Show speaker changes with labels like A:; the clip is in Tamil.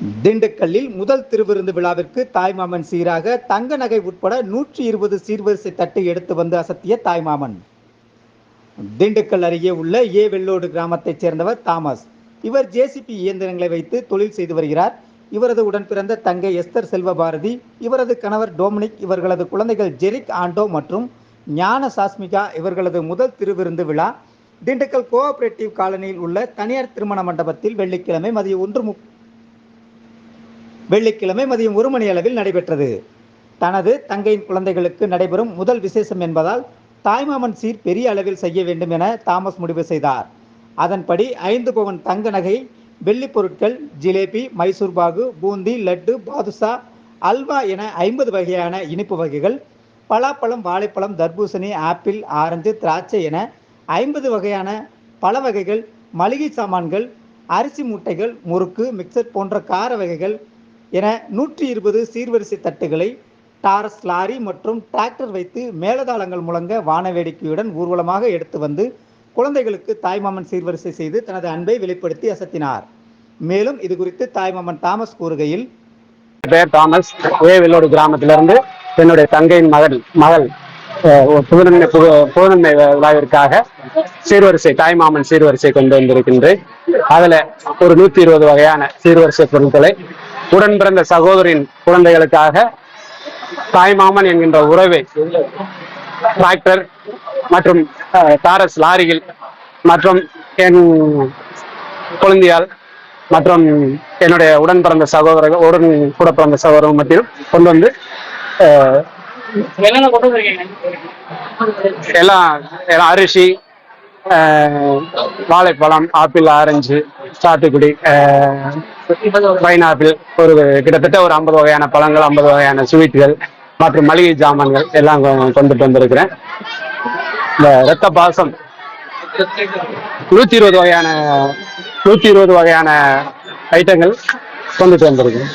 A: திண்டுக்கல்லில் முதல் திருவிருந்து விழாவிற்கு தாய்மாமன் சீராக தங்க நகை உட்பட 120 சீர்வரிசை தட்டு எடுத்து வந்து அசத்திய தாய்மாமன். திண்டுக்கல் அருகே உள்ள வெள்ளோடு கிராமத்தைச் சேர்ந்தவர் தாமஸ். இவர் ஜேசிபி இயந்திரங்களை வைத்து தொழில் செய்து வருகிறார். இவரது உடன் பிறந்த தங்கை எஸ்தர் செல்வபாரதி, இவரது கணவர் டோமினிக், இவர்களது குழந்தைகள் ஜெரிக் ஆண்டோ மற்றும் ஞான சாஸ்மிகா இவர்களது முதல் திருவிருந்து விழா திண்டுக்கல் கோஆபரேட்டிவ் காலனியில் உள்ள தனியார் திருமண மண்டபத்தில் வெள்ளிக்கிழமை மதியம் 1 மணி அளவில் நடைபெற்றது. தனது தங்கையின் குழந்தைகளுக்கு நடைபெறும் முதல் விசேஷம் என்பதால் தாய்மாமன் சீர் பெரிய அளவில் செய்ய வேண்டும் என தாமஸ் முடிவு செய்தார். அதன்படி 5 பவுன் தங்க நகை, வெள்ளி பொருட்கள், ஜிலேபி, மைசூர் பாகு, பூந்தி, லட்டு, பாதுஷா, அல்வா என 50 வகையான இனிப்பு வகைகள், பலாப்பழம், வாழைப்பழம், தர்பூசணி, ஆப்பிள், ஆரஞ்சு, திராட்சை என 50 வகையான பல வகைகள், மளிகை சாமான்கள், அரிசி மூட்டைகள், முறுக்கு, மிக்சர் போன்ற கார வகைகள் என 120 சீர்வரிசை தட்டுகளை டாரஸ் லாரி மற்றும் டிராக்டர் வைத்து மேலதாளங்கள் முழங்க வானவேடிக்கையுடன் ஊர்வலமாக எடுத்து வந்து குழந்தைகளுக்கு தாய்மாமன் சீர்வரிசை செய்து தனது அன்பை வெளிப்படுத்தி அசத்தினார். மேலும் இது குறித்து தாய்மாமன் தாமஸ் கூறுகையில்,
B: பேர் தாமஸ், வெள்ளோடு கிராமத்திலிருந்து என்னுடைய தங்கையின் மகள் புதுநன்மை விழாவிற்காக சீர்வரிசை தாய்மாமன் சீர்வரிசை கொண்டு வந்திருக்கின்றேன். அதுல ஒரு 120 வகையான சீர்வரிசை பொருட்களை உடன் பிறந்த சகோதரின் குழந்தைகளுக்காக தாய்மாமன் என்கின்ற உறவை டிராக்டர் மற்றும் டாரஸ் லாரிகள் மற்றும் என் குழந்தையால் மற்றும் என்னுடைய உடன் பிறந்த சகோதரர்கள் கூட பிறந்த சகோதரர்கள் மத்தியில் கொண்டு வந்து எல்லாம் அரிசி, வாழைப்பழம், ஆப்பிள், ஆரஞ்சு, சாத்துக்குடி, பைனாப்பிள், கிட்டத்தட்ட ஒரு 50 வகையான பழங்கள், 50 வகையான ஸ்வீட்டுகள் மற்றும் மளிகை ஜாமான்கள் எல்லாம் கொண்டுட்டு வந்திருக்கிறேன். இந்த இரத்த பாசம் 120 வகையான ஐட்டங்கள் கொண்டுட்டு வந்திருக்கிறேன்.